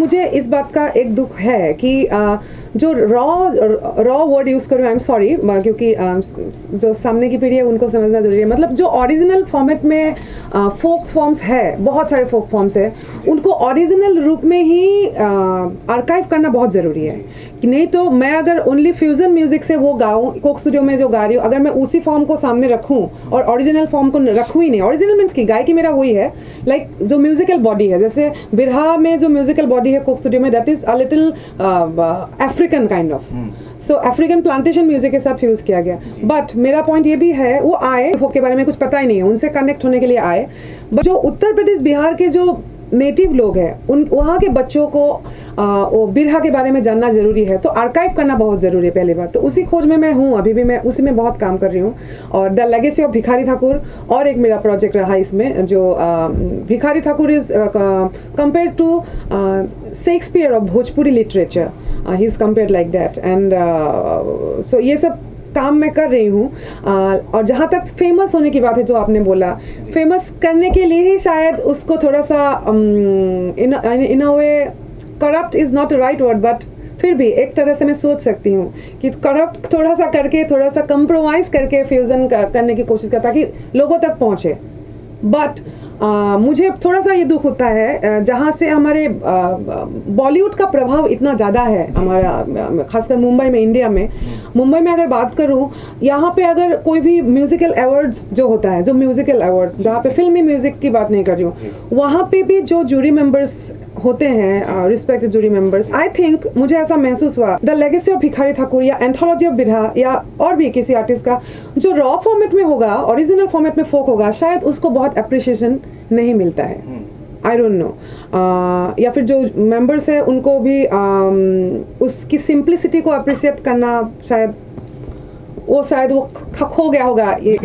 मुझे इस बात का एक दुख है कि जो रॉ वर्ड यूज़ करूँ, आई एम सॉरी, क्योंकि जो सामने की पीढ़ी है उनको समझना जरूरी है। मतलब जो ओरिजिनल फॉर्मेट में फोक फॉर्म्स है, बहुत सारे फोक फॉर्म्स है, उनको ओरिजिनल रूप में ही आर्काइव करना बहुत ज़रूरी है। कि नहीं तो मैं अगर ओनली फ्यूजन म्यूजिक से वो गाऊँ, कोक स्टूडियो में जो गा रही हूँ, अगर मैं उसी फॉर्म को सामने रखूँ और ओरिजिनल फॉर्म को रखूँ ही नहीं, ओरिजिनल मीन्स की गायकी मेरा वही है, लाइक जो म्यूजिकल बॉडी है, जैसे बिरहा में जो म्यूजिकल बॉडी है कोक स्टूडियो में, that is a little African kind of, so African plantation music के साथ फ्यूज किया गया। बट मेरा पॉइंट ये भी है, वो आए फोक के बारे में कुछ पता ही नहीं है, उनसे कनेक्ट होने के लिए आए, बट जो उत्तर प्रदेश बिहार के जो नेटिव लोग हैं, उन वहाँ के बच्चों को वो बिरहा के बारे में जानना जरूरी है, तो आर्काइव करना बहुत ज़रूरी है पहली बात। तो उसी खोज में मैं हूँ, अभी भी मैं उसी में बहुत काम कर रही हूँ। और the legacy of Bhikhari Thakur और एक मेरा प्रोजेक्ट रहा इसमें, जो Bhikhari Thakur is compare to Shakespeare of Bhojpuri literature, he is compared like that, and so ये सब काम मैं कर रही हूँ। और जहाँ तक फेमस होने की बात है, जो आपने बोला, फेमस करने के लिए ही शायद उसको थोड़ा सा in a way, corrupt is not a right word, but फिर भी एक तरह से मैं सोच सकती हूँ कि करप्ट थोड़ा सा करके, थोड़ा सा कंप्रोमाइज़ करके फ्यूज़न करने की कोशिश करता कि लोगों तक पहुँचे। बट मुझे थोड़ा सा ये दुख होता है, जहाँ से हमारे बॉलीवुड का प्रभाव इतना ज़्यादा है हमारा, खासकर मुंबई में, इंडिया में। मुंबई में अगर बात करूँ, यहाँ पे अगर कोई भी म्यूज़िकल अवार्ड्स जो होता है, जो म्यूज़िकल अवार्ड्स, जहाँ पे फिल्मी म्यूज़िक की बात नहीं कर रही हूँ, वहाँ पे भी जो जूरी मेंबर्स होते हैं, respected jury members, I think मुझे ऐसा महसूस हुआ the legacy of Bhikhari Thakur या एंथोलॉजी ऑफ बिरहा या और भी किसी आर्टिस्ट का जो रॉ फॉर्मेट में होगा, ओरिजिनल फॉर्मेट में फोक होगा, शायद उसको बहुत अप्रिशिएशन नहीं मिलता है। आई डोंट नो, या फिर जो मेंबर्स है उनको भी उसकी सिंप्लिसिटी को अप्रिशिएट करना, शायद वो खो गया होगा। ये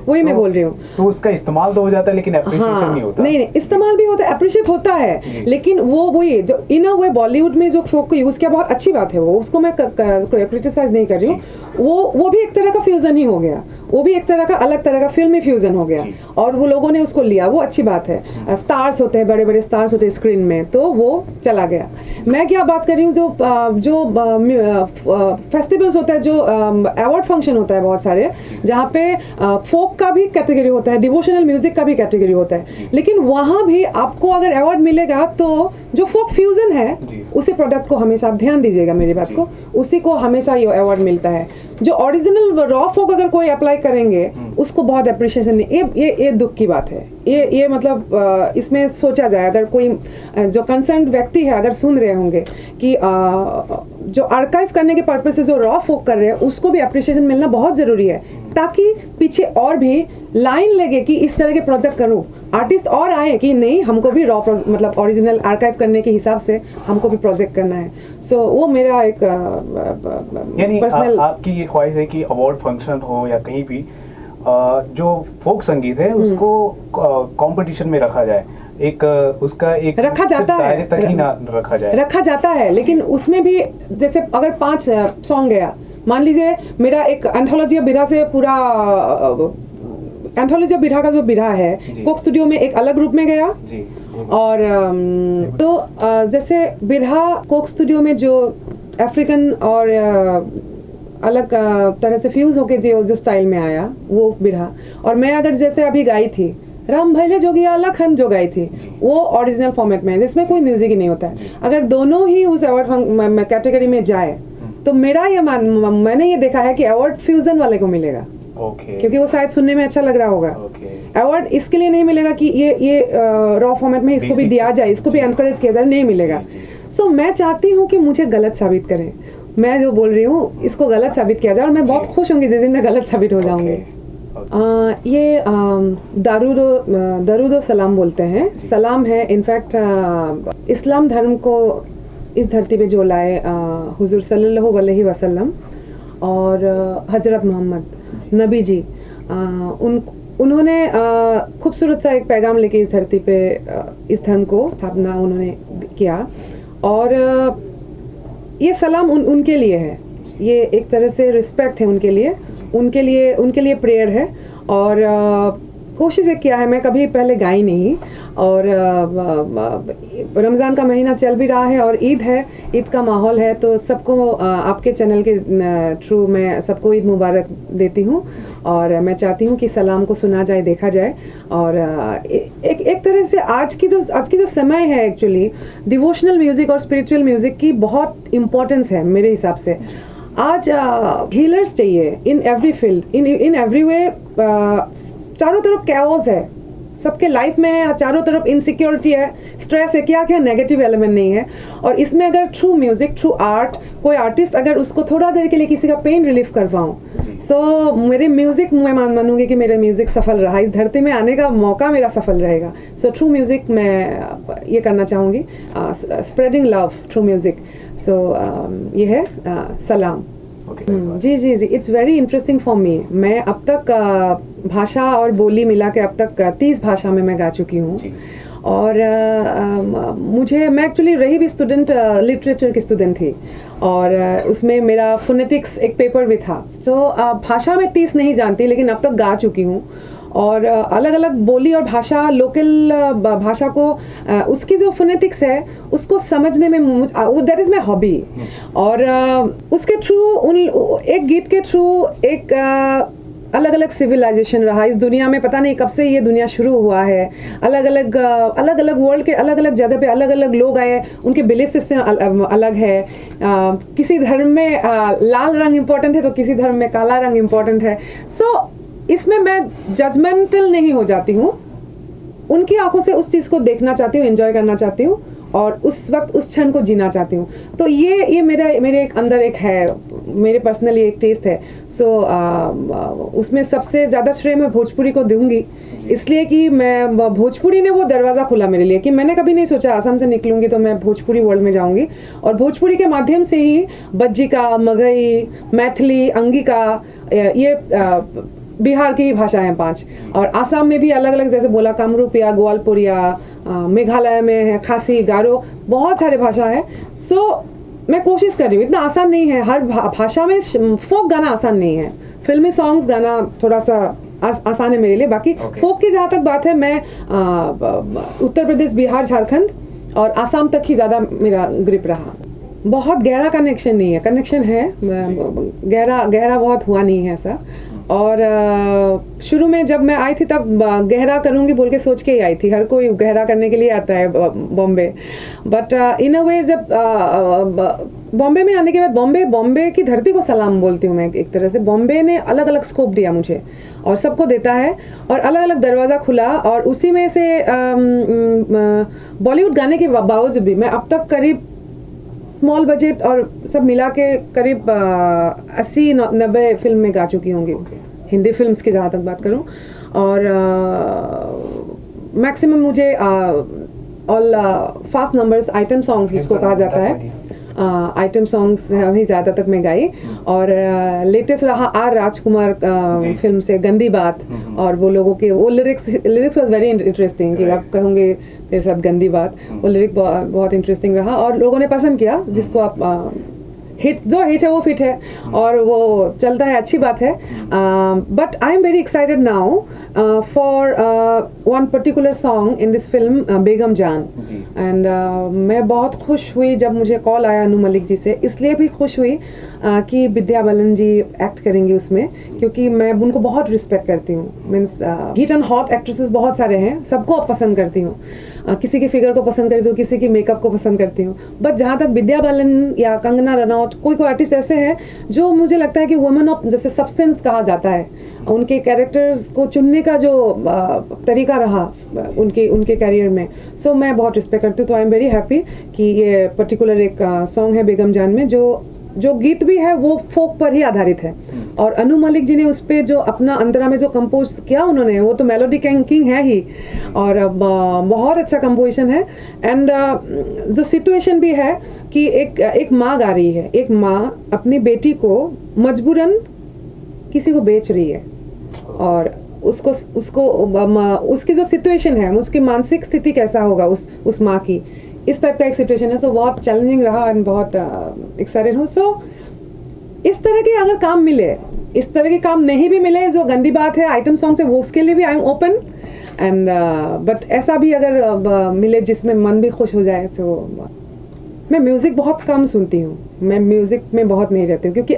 वही मैं बोल रही हूँ। तो उसका इस्तेमाल तो हो जाता है, लेकिन एप्रिशिएशन नहीं होता। नहीं, इस्तेमाल भी होता है, अप्रिशिएट होता है, लेकिन वो वही जो इन अ वे बॉलीवुड में जो फोक को यूज़ किया, बहुत अच्छी बात है वो, उसको मैं क्रिटिसाइज नहीं कर रही हूँ। वो भी एक तरह का फ्यूजन ही हो गया, वो भी एक तरह का अलग तरह का फिल्मी फ्यूजन हो गया, और वो लोगों ने उसको लिया, वो अच्छी बात है। स्टार्स होते हैं, बड़े बड़े स्टार्स होते हैं स्क्रीन में, तो वो चला गया। मैं क्या बात कर रही हूँ, जो फेस्टिवल्स होता है, जो अवार्ड फंक्शन होता है बहुत सारे, जहाँ पे फोक का भी कैटेगरी होता है, डिवोशनल म्यूजिक का भी कैटेगरी होता है, लेकिन वहाँ भी आपको अगर अवार्ड मिलेगा तो जो फोक फ्यूजन है, उसी प्रोडक्ट को हमेशा, आप ध्यान दीजिएगा मेरी बात को, उसी को हमेशा ये अवार्ड मिलता है। जो ओरिजिनल रॉ फोक अगर कोई अप्लाई करेंगे, उसको बहुत अप्रिशिएशन नहीं। ये दुख की बात है। ये मतलब इसमें सोचा जाए, अगर कोई जो कंसर्न व्यक्ति है अगर सुन रहे होंगे कि जो आर्काइव करने के पर्पज से जो रॉ फोक कर रहे हैं, उसको भी अप्रिशिएशन मिलना बहुत ज़रूरी है, ताकि पीछे और भी लाइन लगे कि इस तरह के प्रोजेक्ट करूँ, आर्टिस्ट और आए कि नहीं, हमको भी रॉ मतलब ओरिजिनल आर्काइव करने के हिसाब से हमको भी प्रोजेक्ट करना है। सो वो मेरा एक पर्सनल आपकी ये ख्वाहिश है कि अवार्ड फंक्शन हो या कहीं भी जो फोक संगीत है उसको कंपटीशन में रखा जाए, एक उसका एक रखा जाता है, तक ही ना रखा जाए, रखा जाता है, लेकिन उसमें भी जैसे अगर 5 सॉन्ग गया, मान लीजिए मेरा एक एंथोलॉजी ऑफ बिरहा से पूरा एंथोलॉजी ऑफ बिरहा का जो बिरहा है कोक स्टूडियो में एक अलग रूप में गया, और तो जैसे बिरहा कोक स्टूडियो में जो अफ्रीकन और अलग तरह से फ्यूज होके जो स्टाइल में आया वो बिरहा, और मैं अगर जैसे अभी गाई थी राम भैले जोगिया लखन जो गाई थी, वो ओरिजिनल फॉर्मेट में है, जिसमें कोई म्यूजिक ही नहीं होता है। अगर दोनों ही उस अवार्ड कैटेगरी में जाए, तो मेरा ये मैंने ये देखा है कि अवार्ड फ्यूजन वाले को मिलेगा, क्योंकि वो शायद सुनने में अच्छा लग रहा होगा। अवार्ड इसके लिए नहीं मिलेगा कि ये रॉ फॉर्मेट में इसको भी दिया जाए, इसको भी एनकरेज किया जाए, नहीं मिलेगा। सो मैं चाहती हूँ कि मुझे गलत साबित करें, मैं जो बोल रही हूँ इसको गलत साबित किया जाए, और मैं बहुत खुश होंगी जिस दिन मैं गलत साबित हो जाऊंगी। ये दरूद सलाम बोलते हैं, सलाम है इनफैक्ट इस्लाम धर्म को इस धरती पे जो लाए हुजूर सल्लल्लाहु अलैहि वसल्लम और हज़रत मोहम्मद नबी जी, उन्होंने खूबसूरत सा एक पैगाम लेके इस धरती पे इस धर्म को स्थापना उन्होंने किया, और ये सलाम उनके लिए है, ये एक तरह से रिस्पेक्ट है उनके लिए प्रेयर है। और कोशिश एक किया है, मैं कभी पहले गाई नहीं, और रमज़ान का महीना चल भी रहा है और ईद है, ईद का माहौल है, तो सबको आपके चैनल के थ्रू मैं सबको ईद मुबारक देती हूँ, और मैं चाहती हूँ कि सलाम को सुना जाए, देखा जाए, और एक तरह से आज की जो समय है एक्चुअली डिवोशनल म्यूज़िक और स्पिरिचुअल म्यूज़िक की बहुत इम्पोर्टेंस है मेरे हिसाब से। आज हीलर्स चाहिए in every field, in every way. चारों तरफ कैओस है, सबके लाइफ में है, चारों तरफ इनसिक्योरिटी है, स्ट्रेस है, क्या क्या नेगेटिव एलिमेंट नहीं है। और इसमें अगर थ्रू म्यूजिक, थ्रू आर्ट, कोई आर्टिस्ट अगर उसको थोड़ा देर के लिए किसी का पेन रिलीफ कर पाऊँ, सो मेरे म्यूजिक, मैं मानूंगी कि मेरा म्यूजिक सफल रहा, इस धरती में आने का मौका मेरा सफल रहेगा। सो थ्रू म्यूजिक मैं ये करना चाहूँगी, spreading love through music. So ये है सलाम। जी, it's very interesting for me. मैं अब तक भाषा और बोली मिला के अब तक 30 भाषा में मैं गा चुकी हूँ, और मैं एक्चुअली रही भी स्टूडेंट, लिटरेचर की स्टूडेंट थी, और उसमें मेरा फोनेटिक्स एक पेपर भी था। तो भाषा में 30 नहीं जानती, लेकिन अब तक गा चुकी हूँ, और अलग अलग बोली और भाषा, लोकल भाषा को उसकी जो फोनेटिक्स है उसको समझने में दैट इज़ माई हॉबी। और उसके थ्रू एक गीत के थ्रू एक अलग अलग सिविलाइजेशन रहा इस दुनिया में। पता नहीं कब से ये दुनिया शुरू हुआ है, अलग अलग वर्ल्ड के अलग अलग जगह पे अलग अलग लोग आए, उनके बिलीफ सिस्टम अलग है। किसी धर्म में लाल रंग इम्पोर्टेंट है तो किसी धर्म में काला रंग इम्पोर्टेंट है। सो इसमें मैं जजमेंटल नहीं हो जाती हूँ, उनकी आंखों से उस चीज़ को देखना चाहती हूँ, एंजॉय करना चाहती हूँ, और उस वक्त उस क्षण को जीना चाहती हूँ। तो ये मेरे एक अंदर एक है, मेरे पर्सनली एक टेस्ट है। सो उसमें सबसे ज़्यादा श्रेय मैं भोजपुरी को दूंगी, इसलिए कि मैं भोजपुरी ने वो दरवाज़ा खुला मेरे लिए कि मैंने कभी नहीं सोचा असम से निकलूंगी तो मैं भोजपुरी वर्ल्ड में जाऊंगी, और भोजपुरी के माध्यम से ही बज्जिका, मगही, मैथिली, अंगिका, ये बिहार की भाषा हैं 5, और आसाम में भी अलग अलग, जैसे बोला कामरूपिया, ग्वालपुरिया, मेघालय में है खासी, गारो, बहुत सारे भाषा है। सो मैं कोशिश कर रही हूँ, इतना आसान नहीं है, हर भाषा में फोक गाना आसान नहीं है, फिल्मी सॉन्ग्स गाना थोड़ा सा आसान है मेरे लिए। बाकी फोक की जहाँ तक बात है, मैं उत्तर प्रदेश, बिहार, झारखंड और आसाम तक ही ज़्यादा मेरा ग्रिप रहा। बहुत गहरा कनेक्शन नहीं है, कनेक्शन है, गहरा बहुत हुआ नहीं है ऐसा। और शुरू में जब मैं आई थी तब गहरा करूँगी बोल के सोच के ही आई थी, हर कोई गहरा करने के लिए आता है बॉम्बे, बट इन अ वे जब बॉम्बे में आने के बाद बॉम्बे की धरती को सलाम बोलती हूँ मैं एक तरह से। बॉम्बे ने अलग अलग स्कोप दिया मुझे, और सबको देता है, और अलग अलग दरवाज़ा खुला, और उसी में से बॉलीवुड गाने के बावजूद भी मैं अब तक करीब स्मॉल बजट और सब मिला के करीब 80-90 फिल्म में गा चुकी होंगी, हिंदी फिल्म्स की जहाँ तक बात करूँ। और मैक्सिमम मुझे all fast numbers item songs जिसको कहा जाता है, आइटम सॉन्ग्स ही ज़्यादा तक मैं गाई। और लेटेस्ट रहा आर राजकुमार फिल्म से गंदी बात, और वो लोगों के वो लिरिक्स वाज वेरी इंटरेस्टिंग कि आप कहोगे तेरे साथ गंदी बात, वो लिरिक बहुत इंटरेस्टिंग रहा, और लोगों ने पसंद किया, जिसको आप हिट है वो फिट है, और वो चलता है, अच्छी बात है। But I am very excited now for one particular song in this film, Begum Jaan. And मैं बहुत खुश हुई जब मुझे कॉल आया अनु मलिक जी से, इसलिए भी खुश हुई कि विद्या बालन जी एक्ट करेंगी उसमें, क्योंकि मैं उनको बहुत रिस्पेक्ट करती हूँ। Means hit and hot actresses बहुत सारे हैं, सबको पसंद करती हूँ, किसी के फिगर को पसंद करती हूँ, किसी की मेकअप को पसंद करती हूँ, बट जहाँ तक विद्या बालन या कंगना रनौत, कोई आर्टिस्ट ऐसे हैं जो मुझे लगता है कि वुमेन ऑफ जैसे सब्सटेंस कहा जाता है, उनके कैरेक्टर्स को चुनने का जो तरीका रहा उनके करियर में। सो मैं बहुत रिस्पेक्ट करती हूँ। तो आई एम वेरी हैप्पी कि ये पर्टिकुलर एक सॉन्ग है बेगम जान में, जो गीत भी है वो फोक पर ही आधारित है, और अनु मलिक जी ने उस पर जो अपना अंतरा में जो कंपोज किया उन्होंने, वो तो मेलोडी किंग है ही, और बहुत अच्छा कंपोजिशन है। एंड जो सिचुएशन भी है कि एक माँ गा रही है, एक माँ अपनी बेटी को मजबूरन किसी को बेच रही है, और उसकी जो सिचुएशन है, उसकी मानसिक स्थिति कैसा होगा उस माँ की, इस टाइप का एक सिचुएशन है। सो बहुत चैलेंजिंग रहा, एंड बहुत एक्साइटेड हूँ। सो इस तरह के अगर काम मिले इस तरह के काम नहीं भी मिले, जो गंदी बात है आइटम सॉन्ग से, वो उसके लिए भी I am open and but ऐसा भी अगर मिले जिसमें मन भी खुश हो जाए। सो मैं म्यूज़िक बहुत कम सुनती हूँ, मैं म्यूज़िक में बहुत नहीं रहती हूँ क्योंकि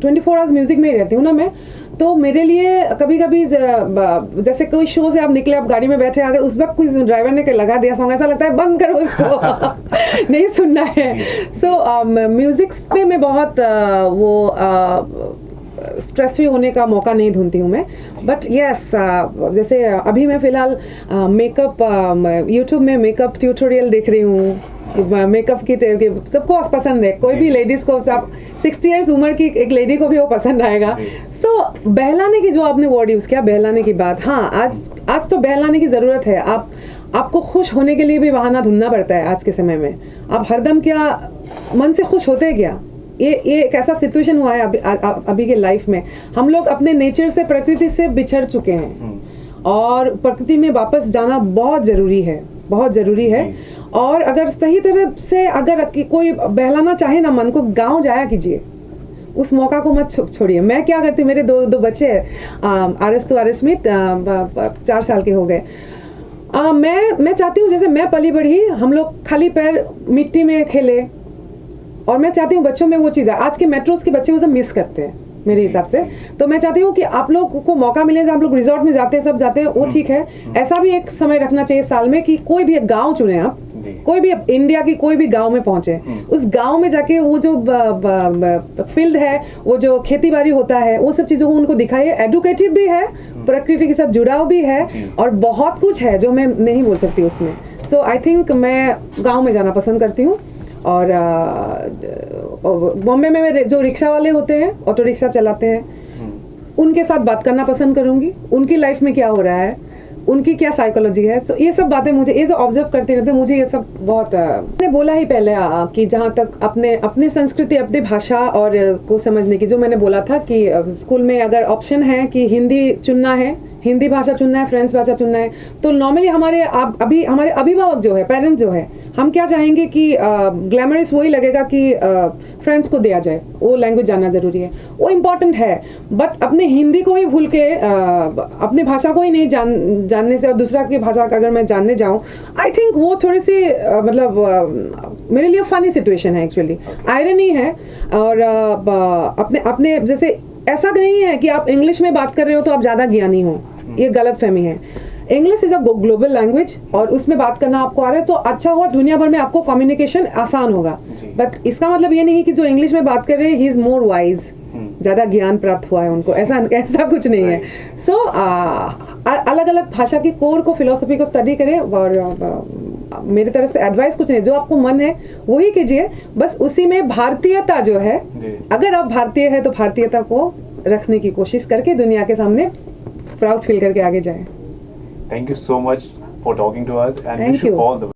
24 आवर्स म्यूज़िक में ही रहती हूँ ना मैं। तो मेरे लिए कभी कभी जैसे कोई शो से आप निकले, आप गाड़ी में बैठे, अगर उस वक्त कोई ड्राइवर ने लगा दिया सॉन्ग, ऐसा लगता है बंद करो उसको नहीं सुनना है। सो म्यूज़िक पे मैं बहुत स्ट्रेस फ्री होने का मौका नहीं ढूंढती हूँ मैं। बट यस जैसे अभी मैं फ़िलहाल मेकअप यूट्यूब में मेकअप ट्यूटोरियल देख रही हूँ, मेकअप की सबको पसंद है, कोई भी लेडीज़ को, आप 60 इयर्स उम्र की एक लेडी को भी वो पसंद आएगा। सो बहलाने की जो आपने वर्ड यूज़ किया, बहलाने की बात, हाँ आज तो बहलाने की ज़रूरत है। आपको खुश होने के लिए भी बहाना ढूंढना पड़ता है आज के समय में। आप हरदम क्या मन से खुश होते हैं क्या? ये एक ऐसा सिचुएशन हुआ है अभी के लाइफ में, हम लोग अपने नेचर से, प्रकृति से बिछड़ चुके हैं और प्रकृति में वापस जाना बहुत ज़रूरी है, बहुत ज़रूरी है। और अगर सही तरह से अगर कोई बहलाना चाहे ना मन को, गाँव जाया कीजिए, उस मौका को मत छोड़िए। मैं क्या करती, मेरे दो बच्चे आरस तो आरस्मित 4 साल के हो गए। मैं चाहती हूँ जैसे मैं पली बढ़ी, हम लोग खाली पैर मिट्टी में खेले, और मैं चाहती हूँ बच्चों में वो चीज़ है। आज के मेट्रोस के बच्चे वो सब मिस करते हैं मेरे हिसाब से। तो मैं चाहती हूँ कि आप लोग को मौका मिले, जब आप लोग रिजॉर्ट में जाते हैं, सब जाते हैं, वो ठीक है, ऐसा भी एक समय रखना चाहिए साल में कि कोई भी एक गाँव चुने आप, कोई भी इंडिया की कोई भी गांव में पहुंचे, उस गांव में जाके वो जो फील्ड है, वो जो खेती बाड़ी होता है, वो सब चीज़ों को उनको दिखाइए। एडुकेटिव भी है, प्रकृति के साथ जुड़ाव भी है, और बहुत कुछ है जो मैं नहीं बोल सकती उसमें। सो आई थिंक मैं गांव में जाना पसंद करती हूँ। और बॉम्बे में जो रिक्शा वाले होते हैं, ऑटो रिक्शा चलाते हैं, उनके साथ बात करना पसंद करूँगी, उनकी लाइफ में क्या हो रहा है, उनकी क्या साइकोलॉजी है। सो ये सब बातें मुझे, ये जो ऑब्जर्व करते रहते हैं, मुझे ये सब बहुत मैंने बोला ही पहले कि जहाँ तक अपने संस्कृति, अपनी भाषा और को समझने की, जो मैंने बोला था कि स्कूल में अगर ऑप्शन है कि हिंदी चुनना है, हिंदी भाषा चुनना है, फ्रेंच भाषा चुनना है, तो नॉर्मली हमारे अभिभावक जो है, पेरेंट्स जो है, हम क्या चाहेंगे कि ग्लैमरस वही लगेगा कि फ्रेंड्स को दिया जाए, वो लैंग्वेज जानना ज़रूरी है, वो इम्पॉर्टेंट है। बट अपने हिंदी को ही भूल के अपने भाषा को ही नहीं जानने से और दूसरा की भाषा अगर मैं जानने जाऊँ, आई थिंक वो थोड़ी सी मेरे लिए फ़नी सिचुएशन है, एक्चुअली आयरनी है। और अपने जैसे ऐसा नहीं है कि आप इंग्लिश में बात कर रहे हो तो आप ज़्यादा ज्ञानी हो, ये गलत फहमी है। English is a global language, और उसमें बात करना आपको आ रहा है तो अच्छा हुआ, दुनिया भर में आपको कम्युनिकेशन आसान होगा। बट इसका मतलब ये नहीं कि जो इंग्लिश में बात कर रहे हैं ही इज़ मोर वाइज, ज़्यादा ज्ञान प्राप्त हुआ है उनको, ऐसा कुछ नहीं है। सो अलग अलग भाषा की कोर को, फिलोसफी को स्टडी करें, और मेरी तरफ से एडवाइस कुछ नहीं, जो आपको मन है वही कीजिए। बस उसी में भारतीयता जो है, अगर आप भारतीय है तो भारतीयता को रखने की कोशिश करके दुनिया के सामने प्राउड फील करके आगे जाएं। Thank you so much for talking to us, and Thank wish you you. all the